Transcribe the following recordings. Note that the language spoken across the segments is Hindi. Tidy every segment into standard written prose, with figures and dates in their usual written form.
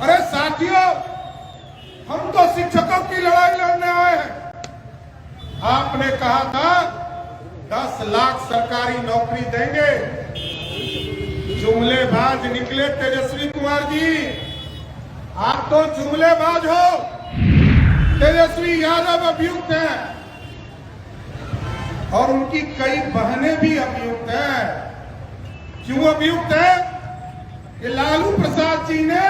अरे साथियों, हम तो शिक्षकों की लड़ाई लड़ने आए हैं। आपने कहा था 10 लाख सरकारी नौकरी देंगे। जुमलेबाज निकले तेजस्वी कुमार जी, आप तो जुमलेबाज हो। तेजस्वी यादव अभियुक्त हैं और उनकी कई बहनें भी अभियुक्त हैं। क्यों अभियुक्त है? कि लालू प्रसाद जी ने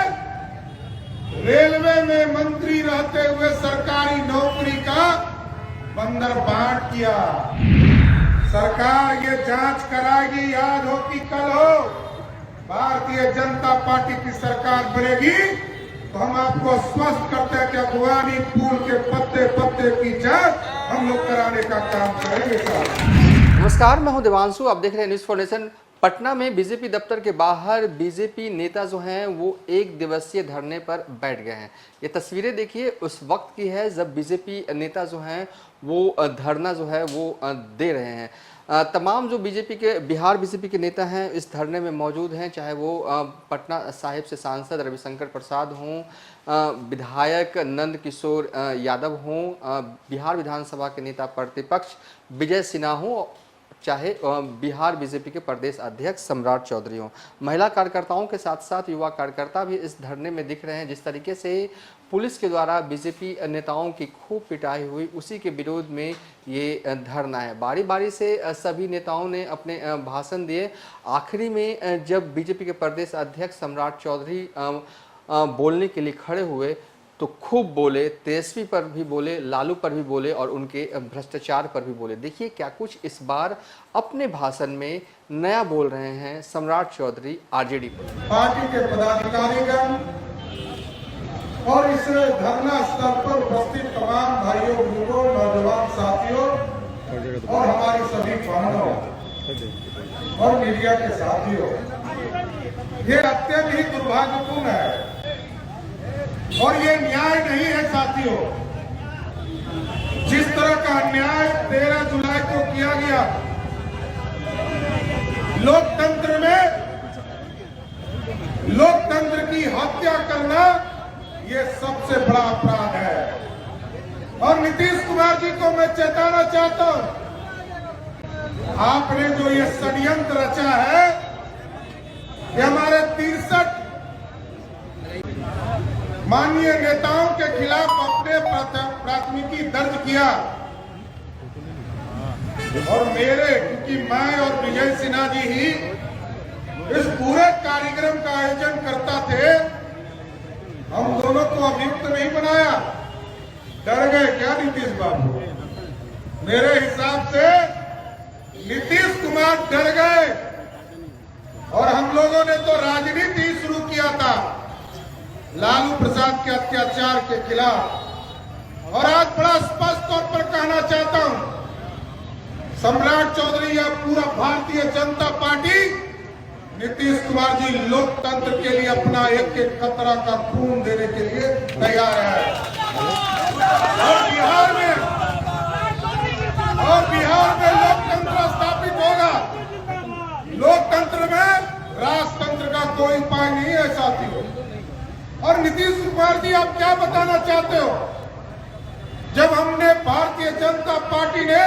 रेलवे में मंत्री रहते हुए सरकारी नौकरी का बंदर बांट किया। सरकार ये जांच कराएगी, याद हो कि कल हो भारतीय जनता पार्टी की सरकार बनेगी तो हम आपको स्पष्ट करते हैं कि अफगानी फूल के पत्ते पत्ते की जांच हम लोग कराने का काम करेंगे। नमस्कार, मैं हूं देवांशु, आप देख रहे हैं न्यूज़ फॉर नेशन। पटना में बीजेपी दफ्तर के बाहर बीजेपी नेता जो हैं वो एक दिवसीय धरने पर बैठ गए हैं। ये तस्वीरें देखिए उस वक्त की है जब बीजेपी नेता जो हैं वो धरना जो है वो दे रहे हैं। तमाम जो बिहार बीजेपी के नेता हैं इस धरने में मौजूद हैं, चाहे वो पटना साहिब से सांसद रविशंकर प्रसाद हों, विधायक नंद किशोर यादव हों, बिहार विधानसभा के नेता प्रतिपक्ष विजय सिन्हा हों, चाहे बिहार बीजेपी के प्रदेश अध्यक्ष सम्राट चौधरी हों। महिला कार्यकर्ताओं के साथ साथ युवा कार्यकर्ता भी इस धरने में दिख रहे हैं। जिस तरीके से पुलिस के द्वारा बीजेपी नेताओं की खूब पिटाई हुई, उसी के विरोध में ये धरना है। बारी बारी से सभी नेताओं ने अपने भाषण दिए। आखिरी में जब बीजेपी के प्रदेश अध्यक्ष सम्राट चौधरी बोलने के लिए खड़े हुए तो खूब बोले, तेजस्वी पर भी बोले, लालू पर भी बोले और उनके भ्रष्टाचार पर भी बोले। देखिए क्या कुछ इस बार अपने भाषण में नया बोल रहे हैं सम्राट चौधरी आरजेडी पर। पार्टी के पदाधिकारीगण और इस धरना स्थल पर उपस्थित तमाम भाइयों बहनों, नौजवान साथियों और हमारी सभी बहनों और मीडिया के साथियों, ये अत्यंत ही दुर्भाग्यपूर्ण है और ये न्याय नहीं है साथियों। जिस तरह का अन्याय 13 जुलाई को किया गया, लोकतंत्र में लोकतंत्र की हत्या करना ये सबसे बड़ा अपराध है। और नीतीश कुमार जी को मैं चेताना चाहता हूं, आपने जो ये षड्यंत्र रचा है कि हमारे 63 माननीय नेताओं के खिलाफ अपने प्राथमिकी दर्ज किया और मेरे, क्योंकि मैं और विजय सिन्हा जी ही इस पूरे कार्यक्रम का आयोजन करता थे, हम दोनों को अभियुक्त नहीं बनाया। डर गए क्या नीतीश बाबू? मेरे हिसाब से नीतीश कुमार डर गए और हम लोगों ने तो राजनीति शुरू किया था लालू प्रसाद के अत्याचार के खिलाफ। और आज बड़ा स्पष्ट तौर पर कहना चाहता हूं, सम्राट चौधरी या पूरा भारतीय जनता पार्टी नीतीश कुमार जी लोकतंत्र के लिए अपना एक एक कतरा का खून देने के लिए तैयार है। और बिहार में लोकतंत्र स्थापित होगा। लोकतंत्र में राजतंत्र का कोई उपाय नहीं है साथियों। और नीतीश कुमार जी आप क्या बताना चाहते हो? जब हमने भारतीय जनता पार्टी ने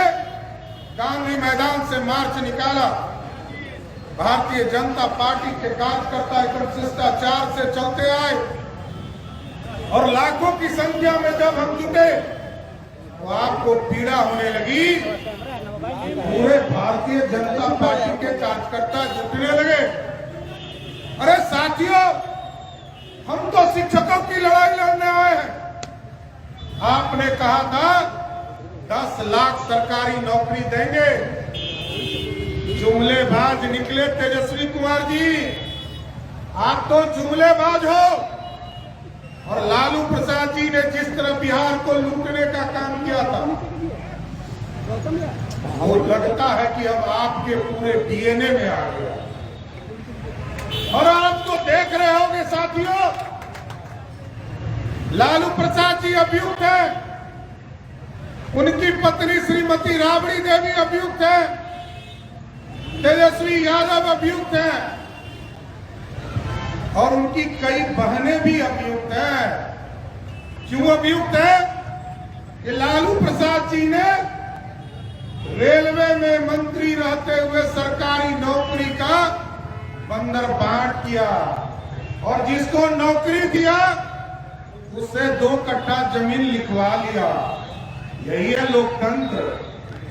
गांधी मैदान से मार्च निकाला, भारतीय जनता पार्टी के कार्यकर्ता एकदम शिष्टाचार से चलते आए और लाखों की संख्या में जब हम जुटे तो आपको पीड़ा होने लगी। पूरे भारतीय जनता पार्टी के कार्यकर्ता जुटने लगे। अरे साथियों, हम तो शिक्षकों की लड़ाई लड़ने आए हैं। आपने कहा था 10 लाख सरकारी नौकरी देंगे। जुमलेबाज निकले तेजस्वी कुमार जी, आप तो जुमलेबाज हो। और लालू प्रसाद जी ने जिस तरह बिहार को लूटने का काम किया था, वो लगता है कि अब आपके पूरे डीएनए में आ गया। और आप तो देख रहे होंगे साथियों, लालू प्रसाद जी अभियुक्त हैं, उनकी पत्नी श्रीमती राबड़ी देवी अभियुक्त है, तेजस्वी यादव अभियुक्त हैं। और उनकी कई बहनें भी अभियुक्त हैं। क्यों अभियुक्त है? कि लालू प्रसाद जी ने रेलवे में मंत्री रहते हुए सरकारी नौकरी का बंदरबांट किया और जिसको नौकरी दिया उससे 2 कट्ठा जमीन लिखवा लिया। यही है लोकतंत्र,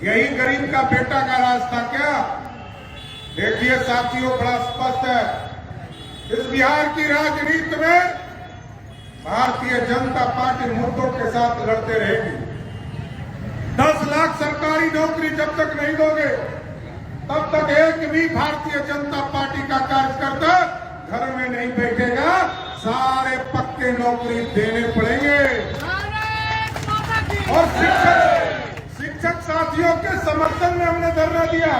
यही गरीब का बेटा का रास्ता। क्या देखिए साथियों, बड़ा स्पष्ट है, इस बिहार की राजनीति में भारतीय जनता पार्टी मुद्दों के साथ लड़ते रहेगी। 10 लाख सरकारी नौकरी जब तक नहीं दोगे तब तक एक भी भारतीय जनता पार्टी का कार्यकर्ता घर में नहीं बैठेगा। सारे पक्के नौकरी देने पड़ेंगे। और शिक्षक साथियों के समर्थन में हमने धरना दिया।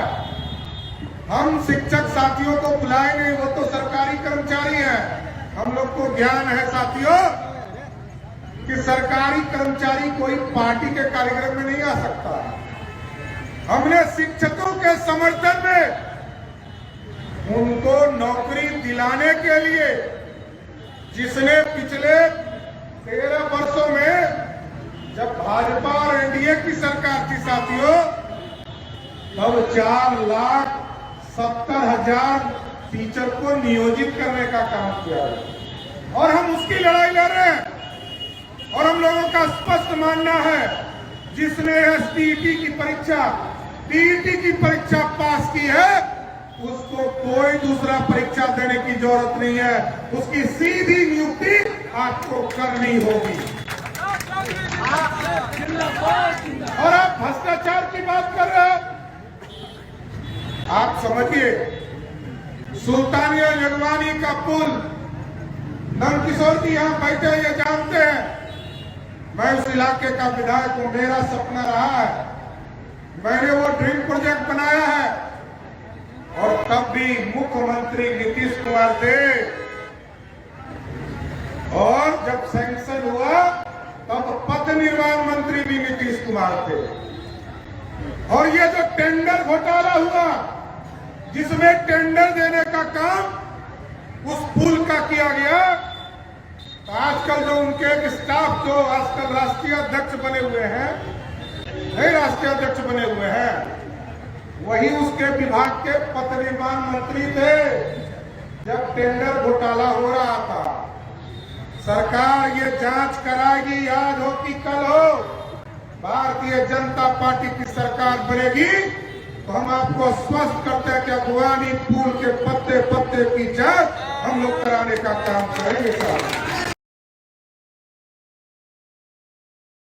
हम शिक्षक साथियों को बुलाए नहीं, वो तो सरकारी कर्मचारी हैं। हम लोग को ज्ञान है साथियों कि सरकारी कर्मचारी कोई पार्टी के कार्यक्रम में नहीं आ सकता। हमने शिक्षकों के समर्थन में उनको नौकरी दिलाने के लिए, जिसने पिछले 13 वर्षों में जब भाजपा और एनडीए की सरकार थी साथियों, तब 4,70,000 टीचर को नियोजित करने का काम किया और हम उसकी लड़ाई लड़ रहे हैं। और हम लोगों का स्पष्ट मानना है, जिसने एसटीईटी की परीक्षा, टीईटी की परीक्षा पास की है, उसको कोई दूसरा परीक्षा देने की जरूरत नहीं है। उसकी सीधी नियुक्ति आपको करनी होगी। और आप भ्रष्टाचार की बात कर रहे हो, आप समझिए, सुल्तानिया जगवानी का पुल, नंदकिशोर जी यहाँ बैठे ये जानते हैं, मैं उस इलाके का विधायक हूं, मेरा सपना रहा है, मैंने वो ड्रीम प्रोजेक्ट बनाया है। और तब भी मुख्यमंत्री नीतीश कुमार थे और जब सैंक्शन हुआ तब पथ निर्माण मंत्री भी नीतीश कुमार थे। और ये जो टेंडर घोटाला हुआ, जिसमें टेंडर देने का काम उस पुल का किया गया, तो आजकल जो उनके एक स्टाफ जो आजकल राष्ट्रीय अध्यक्ष बने हुए हैं, नए राष्ट्रीय अध्यक्ष बने हुए हैं, वही उसके विभाग के पथ निर्माण मंत्री थे जब टेंडर घोटाला हो रहा था। सरकार ये जांच कराएगी, आज हो कि कल हो, भारतीय जनता पार्टी की सरकार बनेगी तो हम आपको स्पष्ट करते हैं कि अगवानी पुल के पत्ते पत्ते की जांच हम लोग कराने का काम करेंगे साहब।